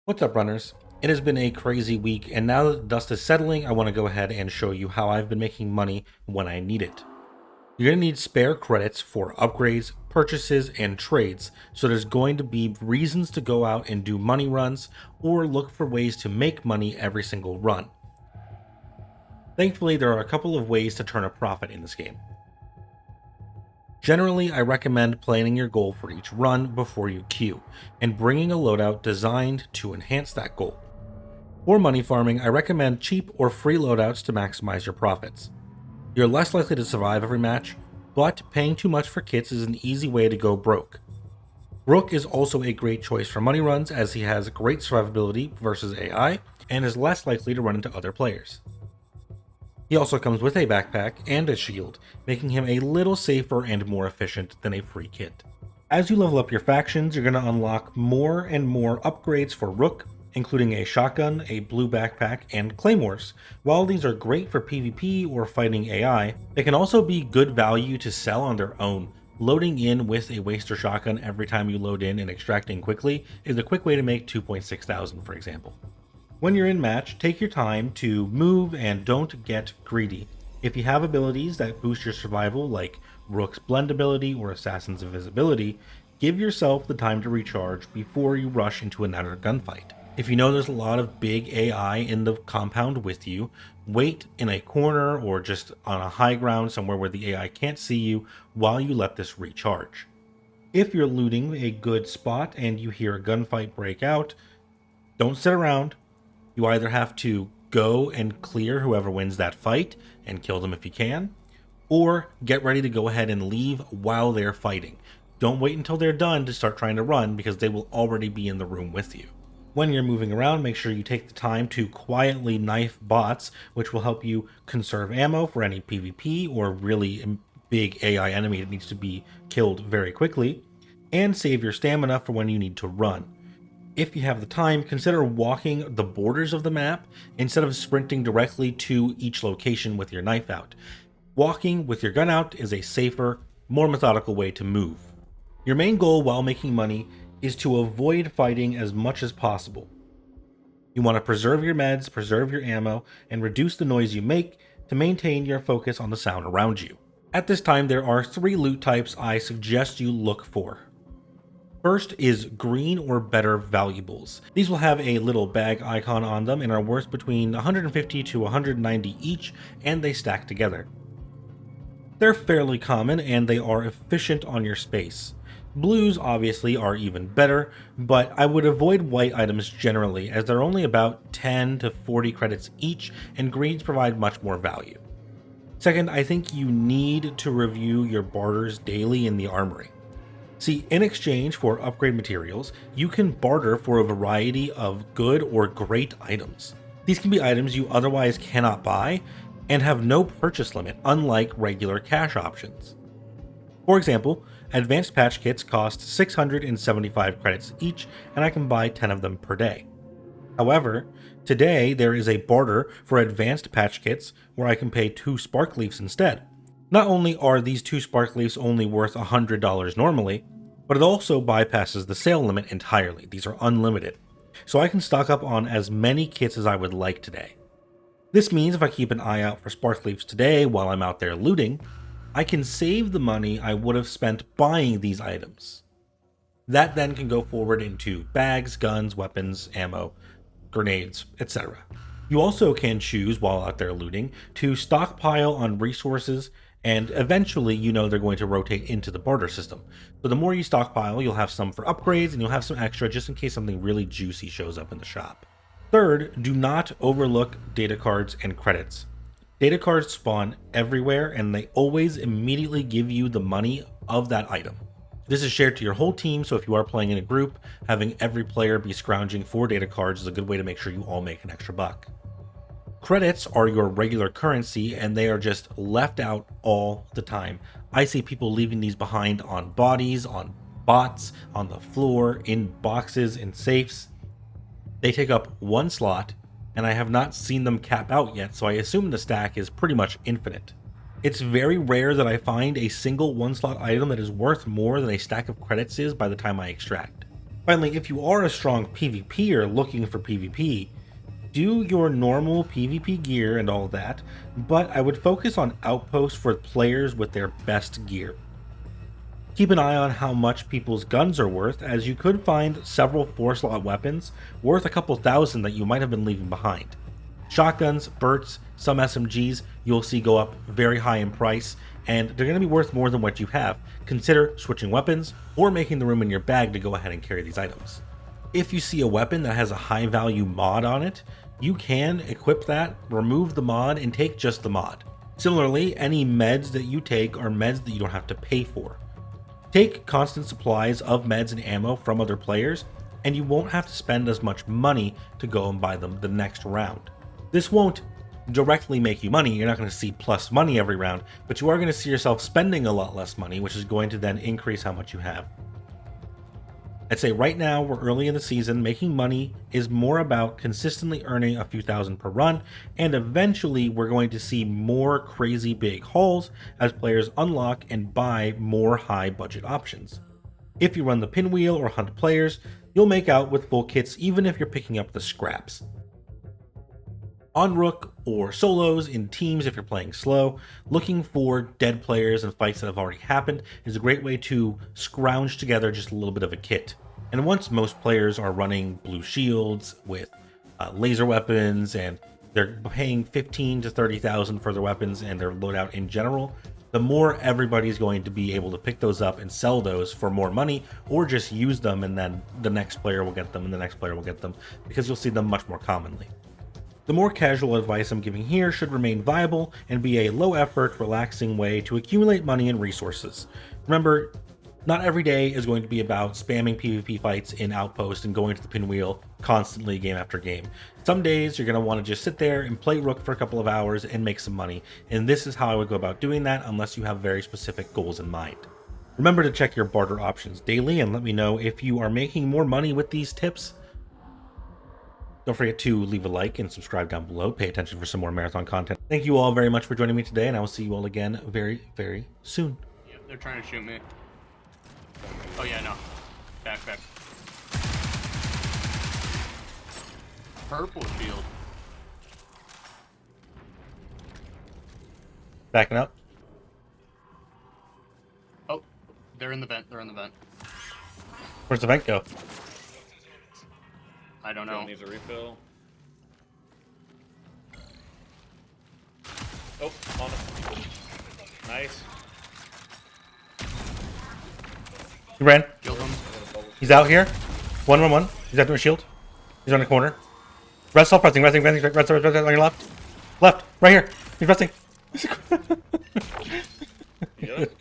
What's up, runners? It has been a crazy week, and now that the dust is settling, I want to go ahead and show you how I've been making money when I need it. You're going to need spare credits for upgrades, purchases, and trades, so there's going to be reasons to go out and do money runs or look for ways to make money every single run. Thankfully, there are a couple of ways to turn a profit in this game. Generally, I recommend planning your goal for each run before you queue, and bringing a loadout designed to enhance that goal. For money farming, I recommend cheap or free loadouts to maximize your profits. You're less likely to survive every match, but paying too much for kits is an easy way to go broke. Rook is also a great choice for money runs as he has great survivability versus AI and is less likely to run into other players. He also comes with a backpack and a shield, making him a little safer and more efficient than a free kit. As you level up your factions, you're going to unlock more and more upgrades for Rook, including a shotgun, a blue backpack, and claymores. While these are great for PvP or fighting AI, they can also be good value to sell on their own. Loading in with a waster shotgun every time you load in and extracting quickly is a quick way to make 2.6 thousand, for example. When you're in match, take your time to move and don't get greedy. If you have abilities that boost your survival, like Rook's Blend ability or Assassin's Invisibility, give yourself the time to recharge before you rush into another gunfight. If you know there's a lot of big AI in the compound with you, wait in a corner or just on a high ground somewhere where the AI can't see you while you let this recharge. If you're looting a good spot and you hear a gunfight break out, don't sit around. You either have to go and clear whoever wins that fight and kill them if you can, or get ready to go ahead and leave while they're fighting. Don't wait until they're done to start trying to run because they will already be in the room with you. When you're moving around, make sure you take the time to quietly knife bots, which will help you conserve ammo for any PvP or really big AI enemy that needs to be killed very quickly, and save your stamina for when you need to run. If you have the time, consider walking the borders of the map instead of sprinting directly to each location with your knife out. Walking with your gun out is a safer, more methodical way to move. Your main goal while making money is to avoid fighting as much as possible. You want to preserve your meds, preserve your ammo, and reduce the noise you make to maintain your focus on the sound around you. At this time, there are 3 loot types I suggest you look for. First is green or better valuables. These will have a little bag icon on them and are worth between 150 to 190 each, and they stack together. They're fairly common and they are efficient on your space. Blues obviously are even better, but I would avoid white items generally as they're only about 10 to 40 credits each, and greens provide much more value. Second, I think you need to review your barters daily in the armory. See, in exchange for upgrade materials, you can barter for a variety of good or great items. These can be items you otherwise cannot buy and have no purchase limit, unlike regular cash options. For example, advanced patch kits cost 675 credits each, and I can buy 10 of them per day. However, today there is a barter for advanced patch kits where I can pay 2 spark leafs instead. Not only are these 2 spark leafs only worth $100 normally, but it also bypasses the sale limit entirely. These are unlimited, so I can stock up on as many kits as I would like today. This means if I keep an eye out for spark leafs today while I'm out there looting, I can save the money I would have spent buying these items. That then can go forward into bags, guns, weapons, ammo, grenades, etc. You also can choose while out there looting to stockpile on resources, and eventually you know they're going to rotate into the barter system. So the more you stockpile, you'll have some for upgrades and you'll have some extra just in case something really juicy shows up in the shop. Third, do not overlook data cards and credits. Data cards spawn everywhere and they always immediately give you the money of that item. This is shared to your whole team, so if you are playing in a group, having every player be scrounging for data cards is a good way to make sure you all make an extra buck. Credits are your regular currency and they are just left out all the time. I see people leaving these behind on bodies, on bots, on the floor, in boxes, in safes. They take up 1 slot and I have not seen them cap out yet, so I assume the stack is pretty much infinite. It's very rare that I find a single 1 slot item that is worth more than a stack of credits is by the time I extract. Finally, if you are a strong PvPer looking for PvP, do your normal PvP gear and all of that, but I would focus on outposts for players with their best gear. Keep an eye on how much people's guns are worth, as you could find several 4-slot weapons worth a couple thousand that you might have been leaving behind. Shotguns, Burts, some SMGs you'll see go up very high in price, and they're going to be worth more than what you have. Consider switching weapons or making the room in your bag to go ahead and carry these items. If you see a weapon that has a high value mod on it, you can equip that, remove the mod, and take just the mod. Similarly, any meds that you take are meds that you don't have to pay for. Take constant supplies of meds and ammo from other players, and you won't have to spend as much money to go and buy them the next round. This won't directly make you money, you're not going to see plus money every round, but you are going to see yourself spending a lot less money, which is going to then increase how much you have. I'd say right now, we're early in the season, making money is more about consistently earning a few thousand per run, and eventually we're going to see more crazy big hauls as players unlock and buy more high budget options. If you run the pinwheel or hunt players, you'll make out with full kits even if you're picking up the scraps. On Rook or solos in teams if you're playing slow, looking for dead players and fights that have already happened is a great way to scrounge together just a little bit of a kit. And once most players are running blue shields with laser weapons and they're paying 15 to 30,000 for their weapons and their loadout in general, the more everybody's going to be able to pick those up and sell those for more money, or just use them and then the next player will get them and the next player will get them, because you'll see them much more commonly. The more casual advice I'm giving here should remain viable and be a low-effort, relaxing way to accumulate money and resources. Remember, not every day is going to be about spamming PvP fights in Outpost and going to the pinwheel constantly game after game. Some days you're going to want to just sit there and play Rook for a couple of hours and make some money, and this is how I would go about doing that unless you have very specific goals in mind. Remember to check your barter options daily and let me know if you are making more money with these tips. Don't forget to leave a like and subscribe down below. Pay attention for some more marathon content. Thank you all very much for joining me today, and I will see you all again very, very soon. Yep, they're trying to shoot me. Oh yeah, no. Back. Purple shield. Backing up. Oh, they're in the vent. Where's the vent go? I don't know. Needs a refill. Oh, on him. Nice. He ran. Killed him. He's out here. 1-1-1. He's out to a shield. He's on the corner. Rest off, resting on your left. Left, right here. He's resting. You got it?